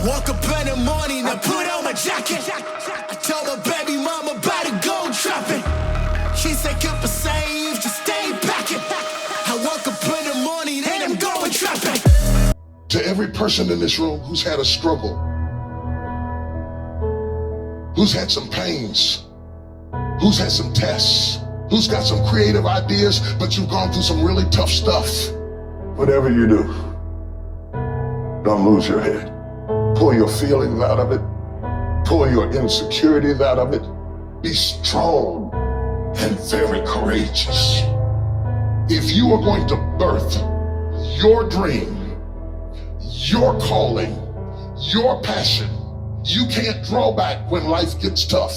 Woke up in the morning, I put on my jacket. I told my baby mama about to go trapping. She said, keep it safe, just stay packing. I woke up in the morning and I'm going trapping. To every person in this room who's had a struggle, who's had some pains, who's had some tests, who's got some creative ideas, but you've gone through some really tough stuff. Whatever you do, don't lose your head. Pull your feelings out of it. Pull your insecurities out of it. Be strong and very courageous. If you are going to birth your dream, your calling, your passion, you can't draw back when life gets tough.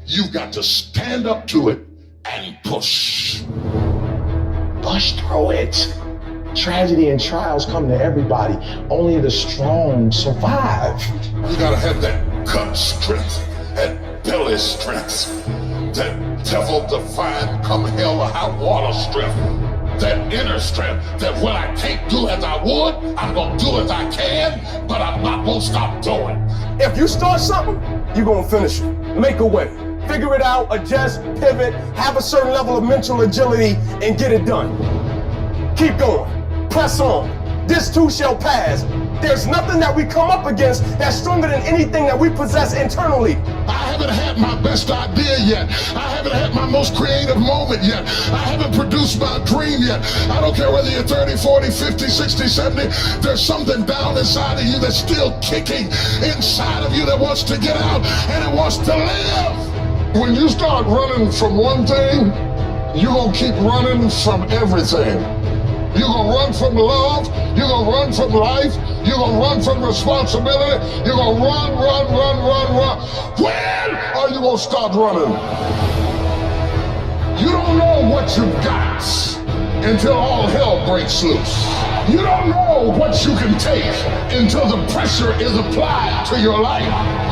You've got to stand up to it and push. Push through it. Tragedy and trials come to everybody. Only the strong survive. You gotta have that gut strength, that belly strength, that devil-defying come hell or high water strength, that inner strength, that when I can't do as I would, I'm gonna do as I can, but I'm not gonna stop doing. If you start something, you're gonna finish it. Make a way. Figure it out, adjust, pivot, have a certain level of mental agility, and get it done. Keep going. Press on. This too shall pass. There's nothing that we come up against that's stronger than anything that we possess internally. I haven't had my best idea yet. I haven't had my most creative moment yet. I haven't produced my dream yet. I don't care whether you're 30, 40, 50, 60, 70. There's something down inside of you that's still kicking inside of you that wants to get out and it wants to live. When you start running from one thing, you're gonna keep running from everything. You're gonna run from love, you're gonna run from life, you're gonna run from responsibility, you're gonna run. When are you gonna stop running? You don't know what you've got until all hell breaks loose. You don't know what you can take until the pressure is applied to your life.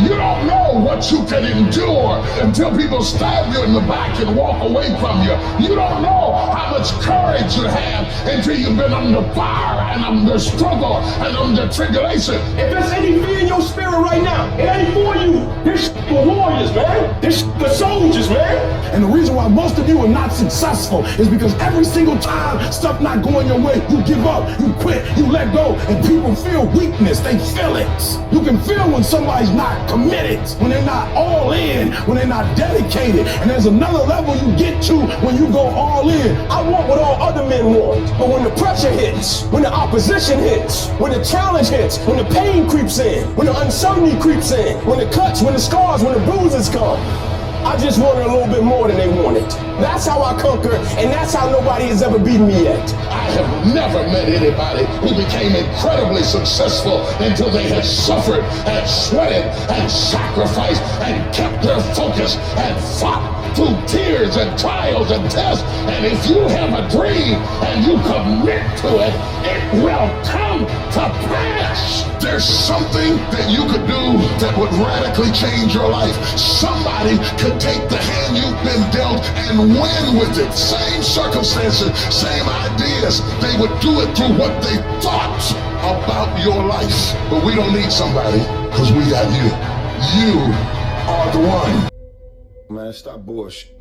You don't know what you can endure until people stab you in the back and walk away from you. You don't know how much courage you have until you've been under fire and under struggle and under tribulation. If there's any fear in your spirit right now, it ain't for you. This for warriors, man. This for soldiers, man. And the reason why most of you are not successful is because every single time stuff not going your way, you give up, you quit, you let go, and people feel weakness. They feel it. You can feel when somebody's not committed, when they're not all in, when they're not dedicated. And there's another level you get to when you go all in. I want what all other men want. But when the pressure hits, when the opposition hits, when the challenge hits, when the pain creeps in, when the uncertainty creeps in, when the cuts, when the scars, when the bruises come, I just wanted a little bit more than they wanted. That's how I conquer, and that's how nobody has ever beaten me yet. I have never met anybody who became incredibly successful until they had suffered and sweated and sacrificed and kept their focus and fought through tears and trials and tests. And if you have a dream and you commit to it, it will come to pass. There's something that you could do that would radically change your life. Somebody could take the hand you've been dealt and win with it. Same circumstances, same ideas. They would do it through what they thought about your life. But we don't need somebody, because we got you. You are the one. Man, stop bullshit.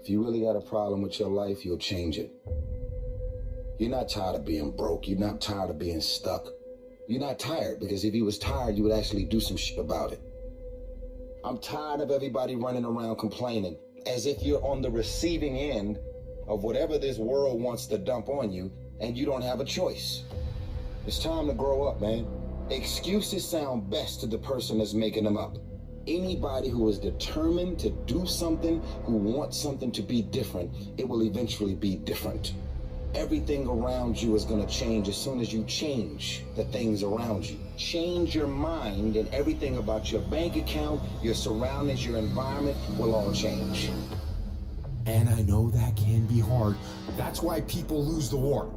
If you really got a problem with your life, you'll change it. You're not tired of being broke. You're not tired of being stuck. You're not tired, because if you was tired, you would actually do some shit about it. I'm tired of everybody running around complaining as if you're on the receiving end of whatever this world wants to dump on you and you don't have a choice. It's time to grow up, man. Excuses sound best to the person that's making them up. Anybody who is determined to do something, who wants something to be different, it will eventually be different. Everything around you is going to change as soon as you change the things around you. Change your mind and everything about your bank account, your surroundings, your environment will all change. And I know that can be hard. That's why people lose the war.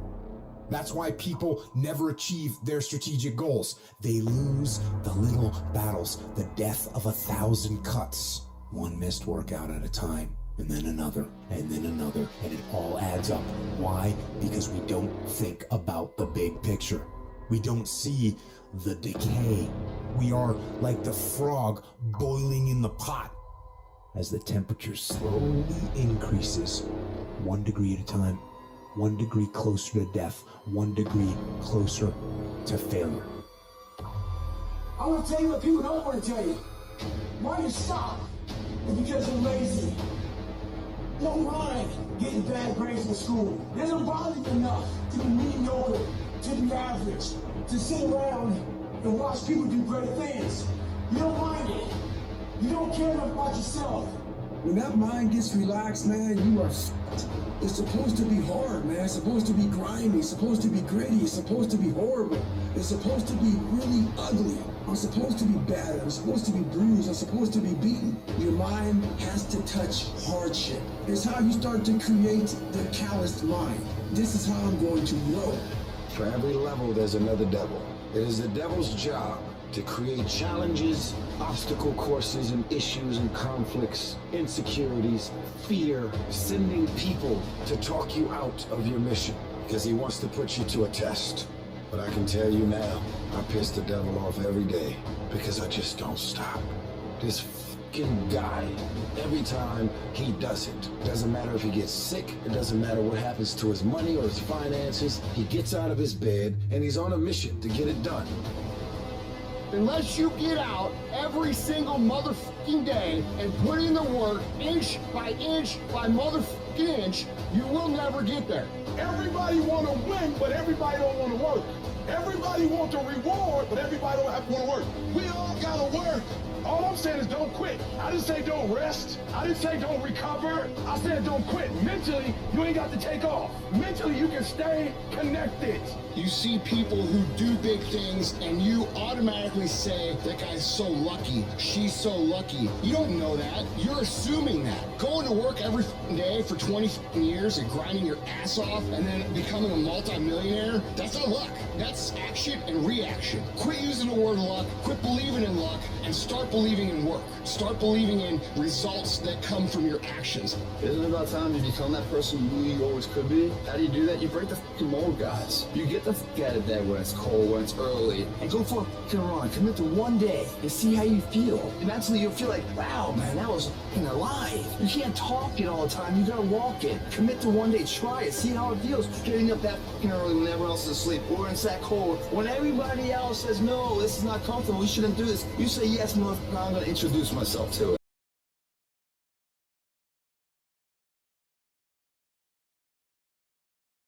That's why people never achieve their strategic goals. They lose the little battles, the death of 1,000 cuts. One missed workout at a time. And then another, and then another, and it all adds up. Why? Because we don't think about the big picture. We don't see the decay. We are like the frog boiling in the pot. As the temperature slowly increases, 1 degree at a time, 1 degree closer to death, 1 degree closer to failure. I want to tell you what people don't want to tell you. Why you stop? It's because you're lazy. Don't mind getting bad grades in school. It doesn't bother you enough to be mediocre, to be average, to sit around and watch people do great things. You don't mind it. You don't care enough about yourself. When that mind gets relaxed, man, you are f***ed. It's supposed to be hard, man. It's supposed to be grimy. It's supposed to be gritty. It's supposed to be horrible. It's supposed to be really ugly. I'm supposed to be battered. I'm supposed to be bruised. I'm supposed to be beaten. Your mind has to touch hardship. It's how you start to create the calloused mind. This is how I'm going to grow. For every level, there's another devil. It is the devil's job to create challenges, obstacle courses, and issues and conflicts, insecurities, fear, sending people to talk you out of your mission because he wants to put you to a test. But I can tell you now, I piss the devil off every day because I just don't stop. This fucking guy, every time he does it, doesn't matter if he gets sick, it doesn't matter what happens to his money or his finances, he gets out of his bed and he's on a mission to get it done. Unless you get out every single motherfucking day and put in the work inch by motherfucking inch, you will never get there. Everybody want to win, but everybody don't want to work. Everybody want the reward, but everybody don't have to want to work. We all got to work. All I'm saying is don't quit. I didn't say don't rest. I didn't say don't recover. I said don't quit. Mentally, you ain't got to take off. Mentally, you can stay connected. You see people who do big things and you automatically say, that guy's so lucky, she's so lucky. You don't know that. You're assuming that. Going to work every day for 20 years and grinding your ass off and then becoming a multi-millionaire, that's not luck. That's action and reaction. Quit using the word luck, quit believing in luck, and start believing in work. Start believing in results that come from your actions. Isn't it about time you become that person you knew you always could be? How do you do that? You break the fucking mold, guys. You get the fuck out of bed when it's cold, when it's early, and go for a fucking run. Commit to one day and see how you feel. Eventually you'll feel like, wow, man, that was fucking alive. You can't talk it all the time. You gotta walk it. Commit to one day. Try it. See how it feels. Getting up that fucking early when everyone else is asleep, or when it's that cold. When everybody else says, no, this is not comfortable, we shouldn't do this. You say, yes, motherfucker, I'm gonna introduce myself to it.